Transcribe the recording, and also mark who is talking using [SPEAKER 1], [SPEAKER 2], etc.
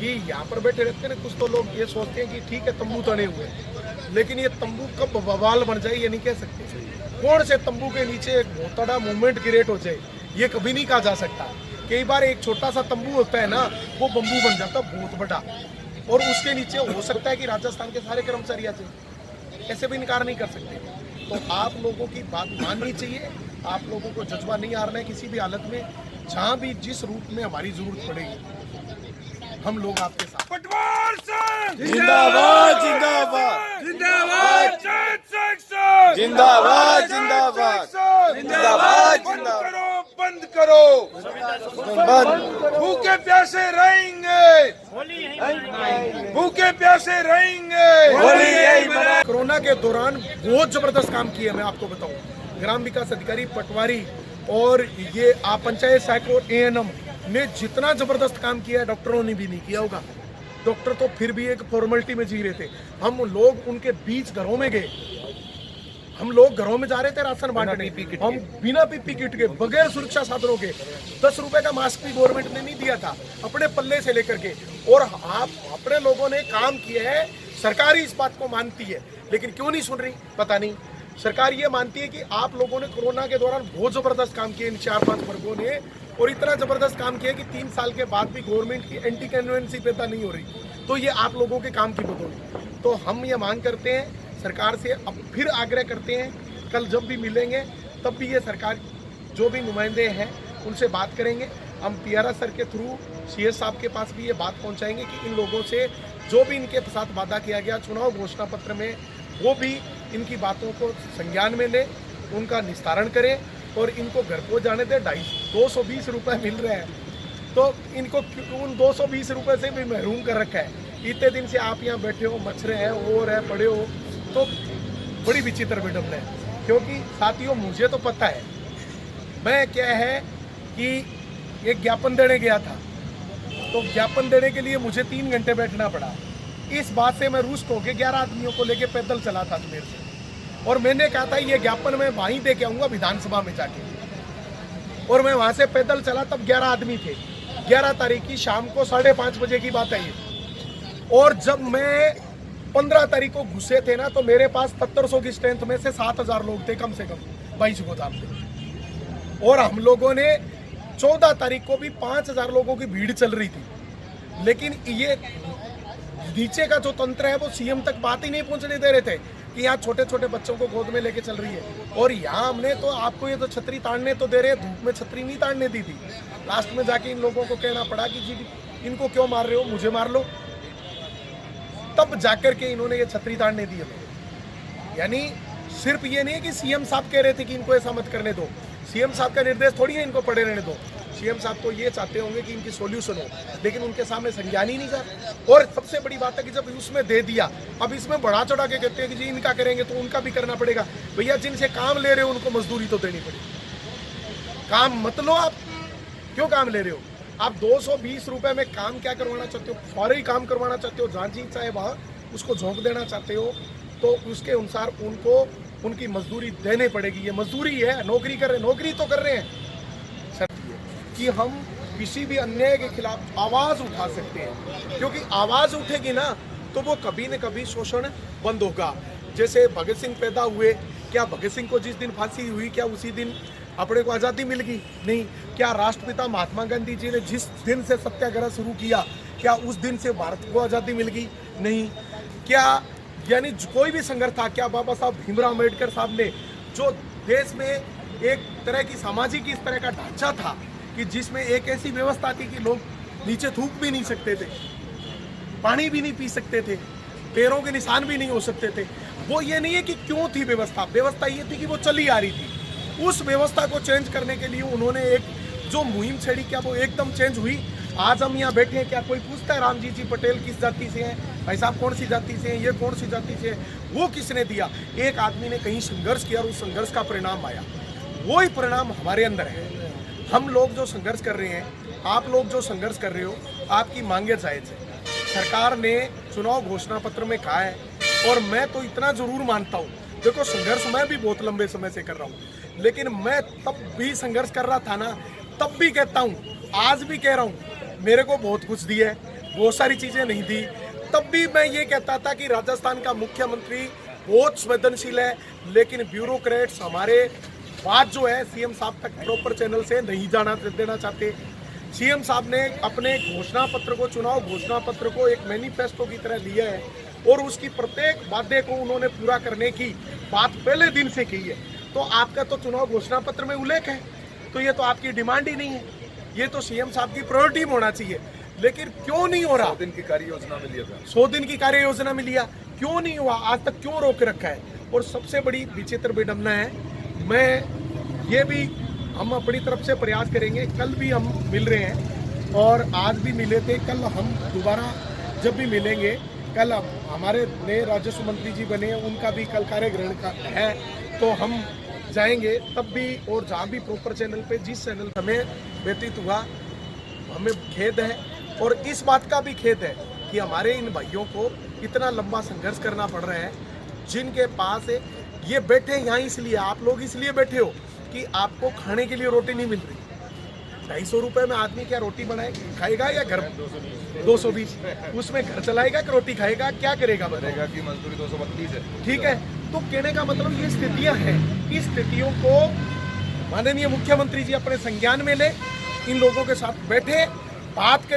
[SPEAKER 1] कि यहाँ पर बैठे रहते हैं ना, कुछ तो लोग ये सोचते हैं कि ठीक है तंबू तने हुए, लेकिन ये तंबू कब बवाल बन जाए ये नहीं कह सकते। कौन से तंबू के नीचे एक बहुत बड़ा मूवमेंट क्रिएट हो जाए ये कभी नहीं कहा जा सकता। कई बार एक छोटा सा तंबू होता है ना, वो बम्बू बन जाता है बहुत बड़ा, और उसके नीचे हो सकता है कि राजस्थान के सारे कर्मचारी आ जाए, ऐसे भी इनकार नहीं कर सकते। तो आप लोगों की बात माननी चाहिए, आप लोगों को जज्बा नहीं हारना है किसी भी हालत में। जहाँ भी जिस रूप में हमारी जरूरत पड़ेगी हम लोग आपके साथ।
[SPEAKER 2] पटवार संघ
[SPEAKER 3] जिंदाबाद जिंदाबाद
[SPEAKER 2] जिंदाबाद,
[SPEAKER 3] जिंदाबाद जिंदाबाद जिंदाबाद
[SPEAKER 2] बंद करो
[SPEAKER 3] बंद।
[SPEAKER 2] भूखे प्यासे रहेंगे, भूखे प्यासे रहेंगे।
[SPEAKER 3] होली यही मना।
[SPEAKER 1] कोरोना के दौरान बहुत जबरदस्त काम किया, मैं आपको बताऊं। ग्राम विकास अधिकारी पटवारी और ये पंचायत सहायक और एएनएम ने जितना जबरदस्त काम किया है डॉक्टरों ने भी नहीं किया होगा। डॉक्टर तो फिर भी एक फॉर्मेलिटी में जी रहे थे। हम लोग उनके बीच घरों में गए, हम लोग घरों में जा रहे थे राशन बांटने, हम बिना पीपी किट के, बगैर सुरक्षा साधनों के, 10 रुपए का मास्क भी गवर्नमेंट ने नहीं दिया था अपने पल्ले से लेकर के। और आप अपने लोगों ने काम किया है, सरकार इस बात को मानती है, लेकिन क्यों नहीं सुन रही पता नहीं। सरकार ये मानती है कि आप लोगों ने कोरोना के दौरान बहुत जबरदस्त काम किया इन 4-5 वर्गों ने, और इतना जबरदस्त काम किया कि 3 साल के बाद भी गवर्नमेंट की एंटी कन्वेंसी पैदा नहीं हो रही। तो ये आप लोगों के काम की बदौलत। तो हम ये मांग करते हैं सरकार से, अब फिर आग्रह करते हैं, कल जब भी मिलेंगे तब भी ये सरकार जो भी नुमाइंदे हैं उनसे बात करेंगे। हम पीआरआर सर के थ्रू सीएस साहब के पास भी ये बात पहुंचाएंगे कि इन लोगों से जो भी इनके साथ वादा किया गया चुनाव घोषणा पत्र में, वो भी इनकी बातों को संज्ञान में ले, उनका निस्तारण करें और इनको घर को जाने दें। 220 रुपये मिल रहे हैं तो इनको उन 220 रुपये से भी महरूम कर रखा है। इतने दिन से आप यहाँ बैठे हो, मच रहे हैं, और है पड़े हो, तो बड़ी विचित्र विडम्बना है। क्योंकि साथियों मुझे तो पता है, मैं क्या है कि एक ज्ञापन देने गया था, तो ज्ञापन देने के लिए मुझे 3 घंटे बैठना पड़ा। इस बात से मैं रुष्ट होकर 11 आदमियों को लेके पैदल चला था अजमेर से, और मैंने कहा था ये ज्ञापन मैं वहीं दे के आऊँगा विधानसभा में जाके, और मैं वहाँ से पैदल चला, तब 11 आदमी थे। 11 तारीख की शाम को 5:30 बजे की बात है ये। और जब मैं 15 तारीख को घुसे थे ना, तो मेरे पास 7700 की स्ट्रेंथ में से 7000 लोग थे कम से कम 22 गोदाम थे। और हम लोगों ने 14 तारीख को भी 5000 लोगों की भीड़ चल रही थी, लेकिन ये नीचे का जो तंत्र है वो सीएम तक बात ही नहीं पहुंचने दे रहे थे कि यहाँ छोटे छोटे बच्चों को गोद में लेके चल रही है। और यहाँ हमने तो आपको ये तो छतरी ताड़ने तो दे रहे, धूप में छतरी नहीं ताड़ने दी थी। लास्ट में जाके इन लोगों को कहना पड़ा कि जी इनको क्यों मार रहे हो, मुझे मार लो, तब जाकर के इन्होंने ये छतरी ताड़ने दी हमें। यानी सिर्फ ये नहीं है कि सीएम साहब कह रहे थे कि इनको ऐसा मत करने दो, सीएम साहब का निर्देश थोड़ी है इनको पड़े रहने दो। सीएम साहब तो ये चाहते होंगे कि इनकी सॉल्यूशन हो, लेकिन उनके सामने संज्ञान ही नहीं जा। और सबसे बड़ी बात है कि जब उसमें दे दिया, अब इसमें बढ़ा चढ़ा के कहते हैं कि जी इनका करेंगे तो उनका भी करना पड़ेगा। भैया जिनसे काम ले रहे हो उनको मजदूरी तो देनी पड़ेगी। काम मत लो, आप क्यों काम ले रहे हो? आप 220 रुपये में काम क्या करवाना चाहते हो? फौरी काम करवाना चाहते हो, जहाँ जी चाहे वहाँ उसको झोंक देना चाहते हो, तो उसके अनुसार उनको उनकी मजदूरी देनी पड़ेगी। ये मजदूरी है, नौकरी कर रहे, नौकरी तो कर रहे हैं सर, कि हम किसी भी अन्याय के खिलाफ आवाज़ उठा सकते हैं, क्योंकि आवाज़ उठेगी ना तो वो कभी न कभी शोषण बंद होगा। जैसे भगत सिंह पैदा हुए, क्या भगत सिंह को जिस दिन फांसी हुई क्या उसी दिन अपने को आज़ादी मिल गई? नहीं। क्या राष्ट्रपिता महात्मा गांधी जी ने जिस दिन से सत्याग्रह शुरू किया क्या उस दिन से भारत को आज़ादी मिल गई? नहीं। क्या यानी कोई भी संघर्ष था, क्या बाबा साहब भीमराव अम्बेडकर साहब ने जो देश में एक तरह की सामाजिक इस तरह का ढांचा था कि जिसमें एक ऐसी व्यवस्था थी कि लोग नीचे थूक भी नहीं सकते थे, पानी भी नहीं पी सकते थे, पैरों के निशान भी नहीं हो सकते थे, वो ये नहीं है कि क्यों थी व्यवस्था, व्यवस्था ये थी कि वो चली आ रही थी। उस व्यवस्था को चेंज करने के लिए उन्होंने एक जो मुहिम छेड़ी, क्या वो एकदम चेंज हुई? आज हम यहाँ बैठे हैं, क्या कोई पूछता है रामजी जी पटेल किस जाति से हैं, भाई साहब कौन सी जाति से हैं, ये कौन सी जाति से है? वो किसने दिया? एक आदमी ने कहीं संघर्ष किया और उस संघर्ष का परिणाम आया। वही परिणाम हमारे अंदर है। हम लोग जो संघर्ष कर रहे हैं, आप लोग जो संघर्ष कर रहे हो, आपकी मांगे जायज़ है। सरकार ने चुनाव घोषणा पत्र में कहा है, और मैं तो इतना जरूर मानता हूँ, देखो संघर्ष मैं भी बहुत लंबे समय से कर रहा हूँ, लेकिन मैं तब भी संघर्ष कर रहा था ना, तब भी कहता हूँ, आज भी कह रहा हूँ, मेरे को बहुत कुछ दिया है, बहुत सारी चीजें नहीं दी, तब भी मैं ये कहता था कि राजस्थान का मुख्यमंत्री बहुत संवेदनशील है, लेकिन ब्यूरोक्रेट्स हमारे बात जो है सीएम साहब तक प्रॉपर चैनल से नहीं जाना देना चाहते। सीएम साहब ने अपने घोषणा पत्र को, चुनाव घोषणा पत्र को एक मैनिफेस्टो की तरह लिया है और उसकी प्रत्येक वादे को उन्होंने पूरा करने की बात पहले दिन से की है। तो आपका तो चुनाव घोषणा पत्र में उल्लेख है, तो ये तो आपकी डिमांड ही नहीं है, ये तो सीएम साहब की प्रायोरिटी में होना चाहिए। लेकिन क्यों नहीं हो रहा?
[SPEAKER 2] 100 दिन की कार्य योजना में लिया था।
[SPEAKER 1] 100 दिन की कार्य योजना में लिया, क्यों नहीं हुआ? आज तक क्यों रोक रखा है? और सबसे बड़ी विचित्र विडंबना है, मैं ये भी हम अपनी तरफ से प्रयास करेंगे, कल भी हम मिल रहे हैं और आज भी मिले थे, कल हम दोबारा जब भी मिलेंगे, कल हमारे नए राजस्व मंत्री जी बने, उनका भी कल कार्य ग्रहण का है, तो हम जाएंगे तब भी। और जहाँ भी प्रॉपर चैनल पे, जिस चैनल हमें व्यतीत हुआ, हमें खेद है और इस बात का भी खेद है कि हमारे इन भाइयों को इतना लंबा संघर्ष करना पड़ रहा है, जिनके पास ये बैठे यहाँ इसलिए, आप लोग इसलिए बैठे हो कि आपको खाने के लिए रोटी नहीं मिल रही। 250 रुपए में आदमी क्या रोटी बनाए खाएगा या घर 220, उसमें घर चलाएगा कि रोटी खाएगा, क्या करेगा?
[SPEAKER 2] बनेगा की मजदूरी 232 है।
[SPEAKER 1] ठीक है, तो कहने का मतलब ये स्थितियां हैं, इस स्थितियों को माननीय मुख्यमंत्री जी अपने संज्ञान में ले, इन लोगों के साथ बैठे, बात करें।